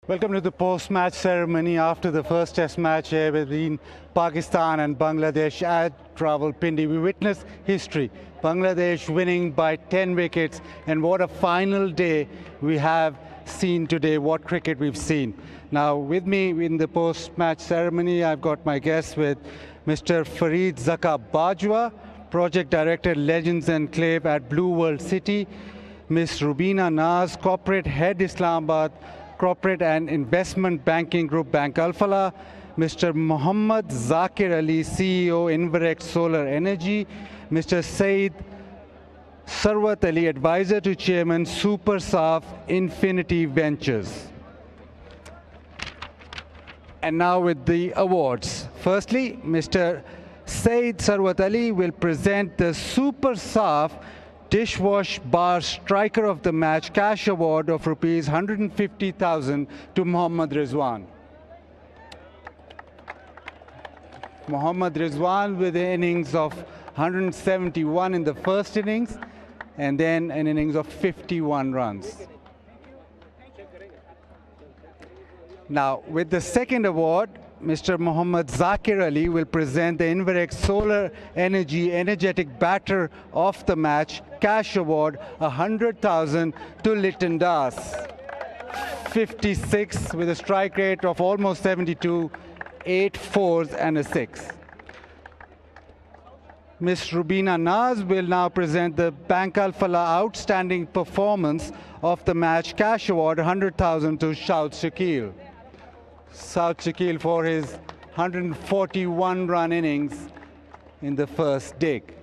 Welcome to the post-match ceremony after the first test match between Pakistan and Bangladesh at Rawalpindi. We witnessed history. Bangladesh winning by 10 wickets, and what a final day we have seen today, what cricket we've seen. Now with me in the post-match ceremony, I've got my guests with Mr. Fareed Zaka Bajwa, Project Director Legends Enclave at Blue World City, Ms. Rubina Naz, Corporate Head Islamabad, Corporate and Investment Banking Group Bank Al Falah, Mr. Mohammad Zakir Ali, CEO Inverex Solar Energy, Mr. Saeed Sarwat Ali, Advisor to Chairman Supersaf Infinity Ventures. And now with the awards. Firstly, Mr. Saeed Sarwat Ali will present the Supersaf Dishwash Bar Striker of the Match cash award of rupees 150,000 to Mohammad Rizwan. Mohammad Rizwan with an innings of 171 in the first innings and then an innings of 51 runs. Now with the second award, Mr. Mohammad Zakir Ali will present the Inverex Solar Energy Energetic Batter of the Match cash award 100,000 to Liton Das. 56 with a strike rate of almost 72, 8 fours and a 6. Ms. Rubina Naz will now present the Bank Al Falah Outstanding Performance of the Match cash award 100,000 to Shahid Shakil. Shahid Shakil for his 141-run innings in the first dig.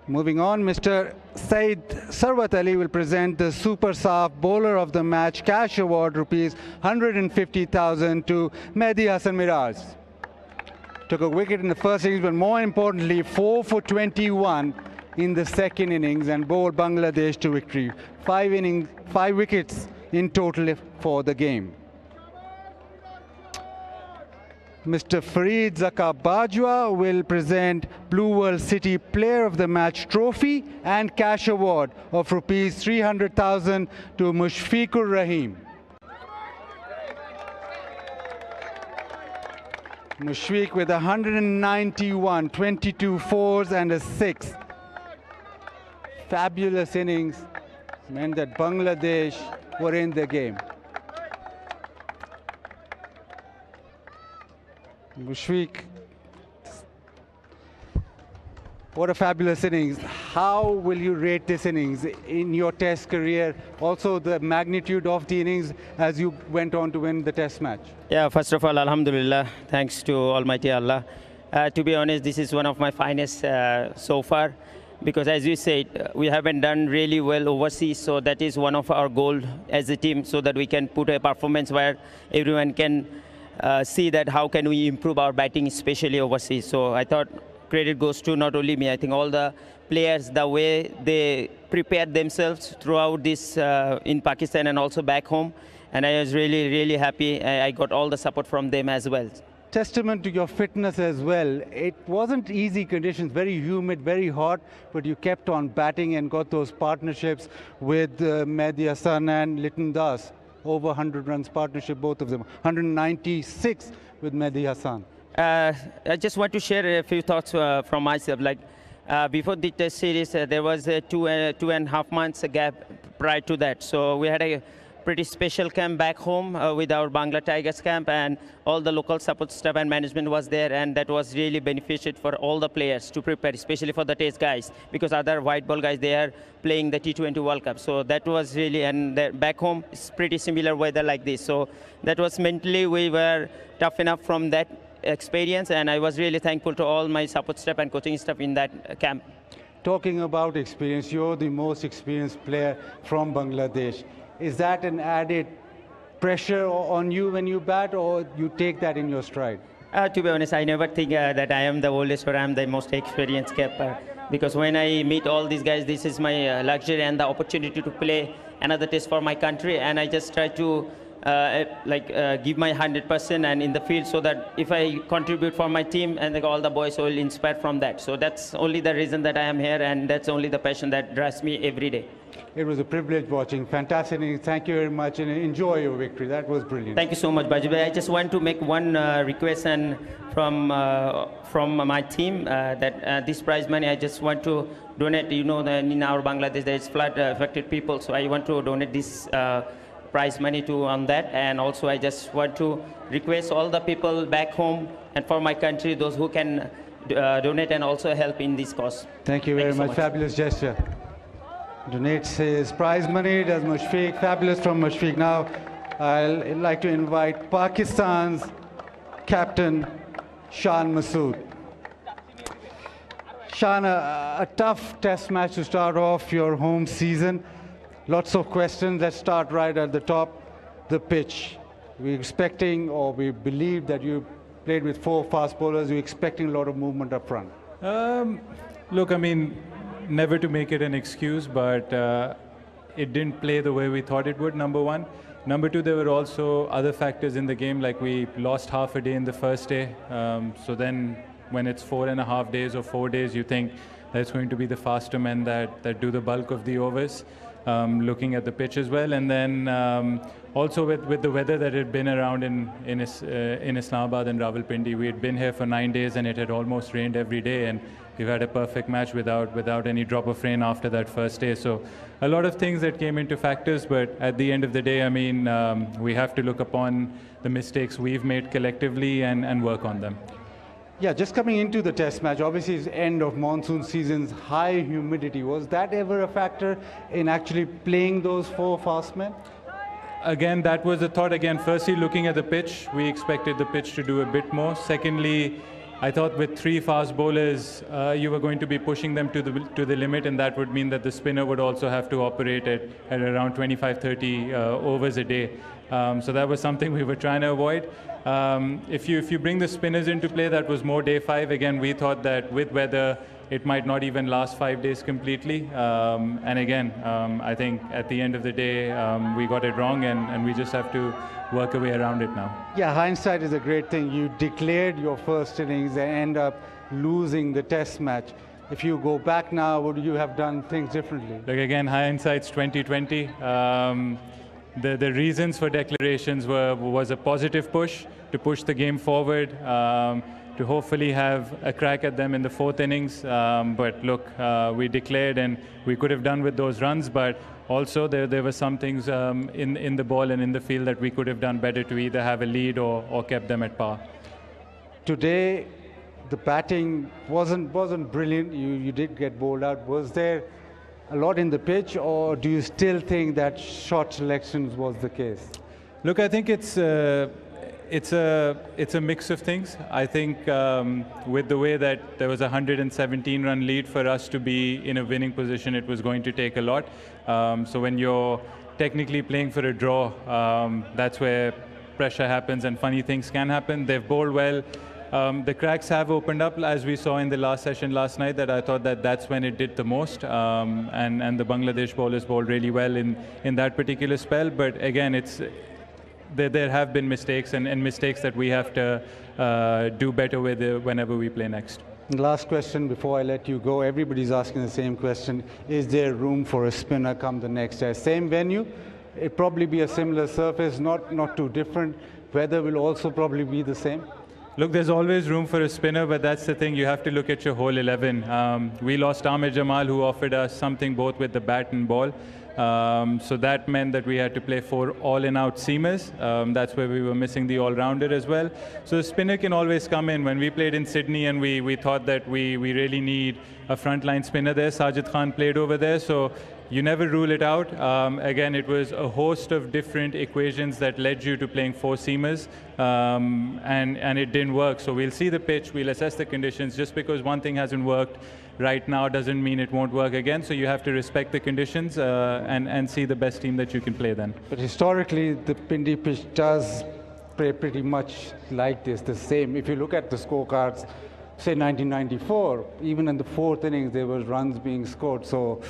Moving on, Mr. Saeed Sarwat Ali will present the Supersaf Bowler of the Match cash award rupees 150,000 to Mehdi Hasan Miraj. Took a wicket in the first innings, but more importantly, 4 for 21 in the second innings and bowled Bangladesh to victory. 5 wickets in total for the game. Mr. Fareed Zaka Bajwa will present Blue World City Player of the Match trophy and cash award of rupees 300,000 to Mushfiqur Rahim. Mushfiq with 191, 22 fours and a 6. Fabulous innings meant that Bangladesh were in the game. Mushfiq, what a fabulous innings. How will you rate this innings in your test career? Also the magnitude of the innings as you went on to win the test match. Yeah, first of all, alhamdulillah, thanks to Almighty Allah. To be honest, this is one of my finest so far. Because as you said, we haven't done really well overseas, so that is one of our goals as a team, so that we can put a performance where everyone can see that how can we improve our batting, especially overseas. So I thought credit goes to not only me, I think all the players, the way they prepared themselves throughout this in Pakistan and also back home. And I was really, really happy. I got all the support from them as well. Testament to your fitness as well. It wasn't easy conditions, very humid, very hot, but you kept on batting and got those partnerships with Mehdi Hasan and Liton Das. Over 100 runs partnership, both of them. 196 with Mehdi Hasan. I just want to share a few thoughts from myself. Like before the test series, there was a 2.5 months gap prior to that. So we had a pretty special camp back home with our Bangla Tigers camp, and all the local support staff and management was there, and that was really beneficial for all the players to prepare, especially for the test guys, because other white ball guys, they are playing the T20 World Cup. So that was really, and back home it's pretty similar weather like this. So that was mentally, we were tough enough from that experience, and I was really thankful to all my support staff and coaching staff in that camp. Talking about experience, you're the most experienced player from Bangladesh. Is that an added pressure on you when you bat, or you take that in your stride? To be honest, I never think that I am the oldest or I am the most experienced keeper. Because when I meet all these guys, this is my luxury and the opportunity to play another test for my country. And I just try to give my 100% and in the field, so that if I contribute for my team, and all the boys will inspire from that. So that's only the reason that I am here, and that's only the passion that drives me every day. It was a privilege watching. Fantastic innings. Thank you very much and enjoy your victory. That was brilliant. Thank you so much, Bajibhai. I just want to make one request and from my team that this prize money I just want to donate. You know, in our Bangladesh there is flood affected people, so I want to donate this prize money to on that. And also I just want to request all the people back home and for my country, those who can donate and also help in this cause. Thank you very much. Fabulous gesture. Donates his prize money, does Mushfiq. Fabulous from Mushfiq. Now, I'd like to invite Pakistan's captain, Shan Masood. Shan, a tough test match to start off your home season. Lots of questions. Let's start right at the top, the pitch. We're expecting, or we believe that you played with 4 fast bowlers. You're expecting a lot of movement up front. Look, I mean, never to make it an excuse, but it didn't play the way we thought it would, number one. Number two, there were also other factors in the game, like we lost half a day in the first day. So then when it's 4.5 days or 4 days, you think that's going to be the faster men that do the bulk of the overs, looking at the pitch as well. And then also with the weather that had been around in Islamabad and Rawalpindi, we had been here for 9 days and it had almost rained every day. And we've had a perfect match without any drop of rain after that first day. So a lot of things that came into factors, but at the end of the day, I mean, we have to look upon the mistakes we've made collectively and work on them. Yeah, just coming into the test match, obviously it's end of monsoon seasons, high humidity. Was that ever a factor in actually playing those 4 fast men? Again, that was the thought. Again, firstly, looking at the pitch, we expected the pitch to do a bit more. Secondly, I thought with 3 fast bowlers, you were going to be pushing them to the limit, and that would mean that the spinner would also have to operate at around 25-30 overs a day. So that was something we were trying to avoid. If you bring the spinners into play, that was more day 5. Again, we thought that with weather, it might not even last 5 days completely. And again, I think at the end of the day, we got it wrong, and we just have to work our way around it now. Yeah, hindsight is a great thing. You declared your first innings and end up losing the test match. If you go back now, would you have done things differently? Like again, hindsight's 2020. The reasons for declarations was a positive push to push the game forward, to hopefully have a crack at them in the 4th innings. But look, we declared and we could have done with those runs, but also there were some things in the ball and in the field that we could have done better to either have a lead or kept them at par. Today, the batting wasn't brilliant. You did get bowled out. Was there a lot in the pitch, or do you still think that short selections was the case? Look, I think it's a mix of things. I think with the way that there was a 117-run lead, for us to be in a winning position, it was going to take a lot. So when you're technically playing for a draw, that's where pressure happens and funny things can happen. They've bowled well. The cracks have opened up, as we saw in the last session last night, that I thought that's when it did the most. And the Bangladesh bowlers bowled really well in that particular spell. But again, there have been mistakes and mistakes that we have to do better with whenever we play next. Last question before I let you go. Everybody's asking the same question. Is there room for a spinner come the next day? Same venue? It'd probably be a similar surface, not too different. Weather will also probably be the same. Look, there's always room for a spinner, but that's the thing. You have to look at your whole 11. We lost Ahmed Jamal, who offered us something both with the bat and ball. So that meant that we had to play 4 all-in-out seamers. That's where we were missing the all-rounder as well. So the spinner can always come in. When we played in Sydney and we thought that we really need a frontline spinner there, Sajid Khan played over there. So you never rule it out. Again, it was a host of different equations that led you to playing 4 seamers, and it didn't work. So we'll see the pitch, we'll assess the conditions. Just because one thing hasn't worked right now doesn't mean it won't work again. So you have to respect the conditions and see the best team that you can play then. But historically, the Pindi pitch does play pretty much like this, the same. If you look at the scorecards, say 1994, even in the 4th innings, there was runs being scored. So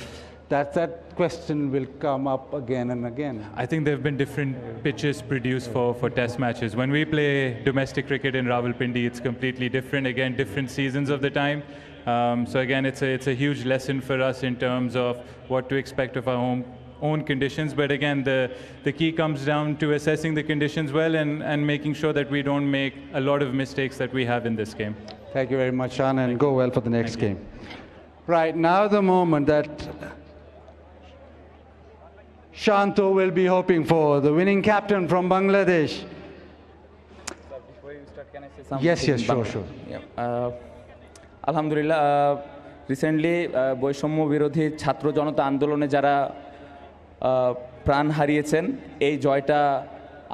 that question will come up again and again. I think there have been different pitches produced for test matches. When we play domestic cricket in Rawalpindi, it's completely different. Again, different seasons of the time. So again, it's a huge lesson for us in terms of what to expect of our own conditions. But again, the key comes down to assessing the conditions well and making sure that we don't make a lot of mistakes that we have in this game. Thank you very much, Shan, and go well for the next game. Right, now the moment that Shanto will be hoping for, the winning captain from Bangladesh. Before you start, can I say something? Yes, sure. Yeah. Alhamdulillah, recently বৈষম্য বিরোধী ছাত্র জনতা আন্দোলনে যারা প্রাণ হারিয়েছেন এই জয়টা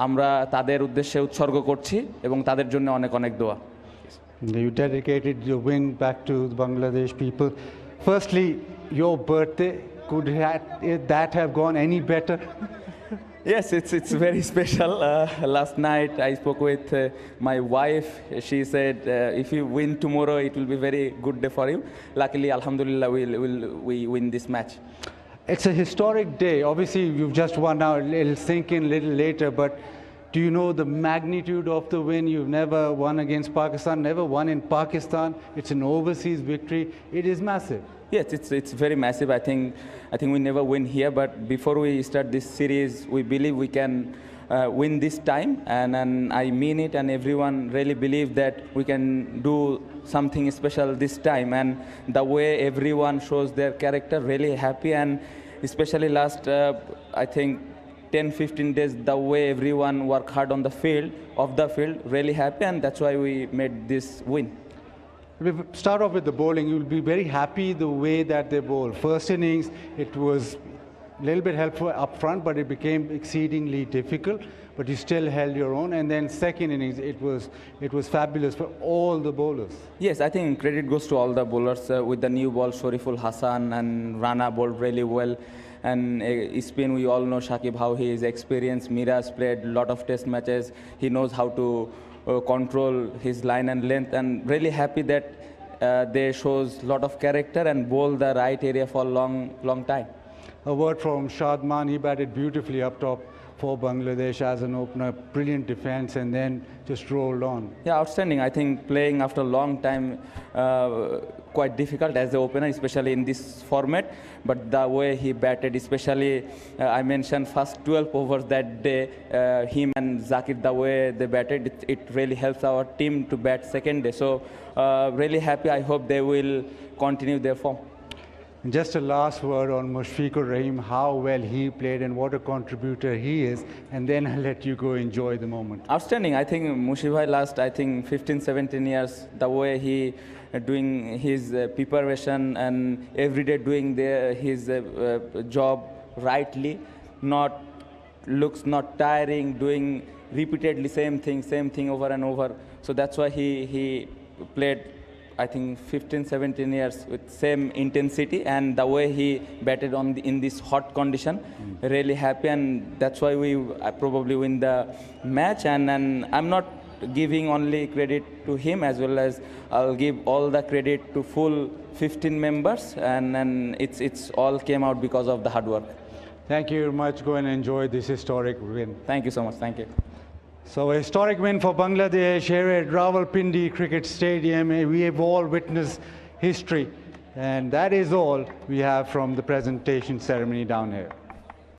আমরা তাদের উদ্দেশ্যে উৎসর্গ করছি এবং তাদের জন্য অনেক অনেক দোয়া। You dedicated your win back to the Bangladesh people. Firstly, your birthday, could that have gone any better? Yes, it's very special. Last night I spoke with my wife. She said, if you win tomorrow, it will be very good day for you. Luckily, alhamdulillah, we win this match. It's a historic day. Obviously, you've just won now. It'll sink in a little later, but do you know the magnitude of the win? You've never won against Pakistan, never won in Pakistan. It's an overseas victory. It is massive. Yes, it's very massive. I think we never win here, but before we start this series, we believe we can win this time, and I mean it, and everyone really believe that we can do something special this time, and the way everyone shows their character, really happy, and especially last, I think, 10-15 days, the way everyone work hard on the field, really happy, and that's why we made this win. We start off with the bowling. You'll be very happy the way that they bowl. First innings, it was a little bit helpful up front, but it became exceedingly difficult. But you still held your own. And then second innings, it was fabulous for all the bowlers. Yes, I think credit goes to all the bowlers. With the new ball, Shariful Hasan and Rana bowled really well. And spin, we all know Shakib, how he is experienced. Miraz played a lot of test matches. He knows how to control his line and length, and really happy that they shows a lot of character and bowl the right area for long time. A word from Shadman. He batted beautifully up top for Bangladesh as an opener. Brilliant defense, and then just rolled on. Yeah, outstanding. I think playing after a long time, quite difficult as the opener, especially in this format. But the way he batted, especially I mentioned first 12 overs that day, him and Zakir, the way they batted, it really helps our team to bat second day. So really happy. I hope they will continue their form. Just a last word on Mushfiqur Rahim, how well he played and what a contributor he is, and then I'll let you go enjoy the moment. Outstanding. I think Mushibhai last, 15-17 years, the way he doing his preparation and every day doing his job rightly, looks not tiring, doing repeatedly same thing over and over. So that's why he played, I think, 15-17 years with same intensity, and the way he batted in this hot condition, really happy, and that's why we probably win the match. And I'm not giving only credit to him, as well as I'll give all the credit to full 15 members, and it's all came out because of the hard work. Thank you very much. Go and enjoy this historic win. Thank you so much. Thank you. So a historic win for Bangladesh here at Rawalpindi Cricket Stadium. We have all witnessed history, and that is all we have from the presentation ceremony down here.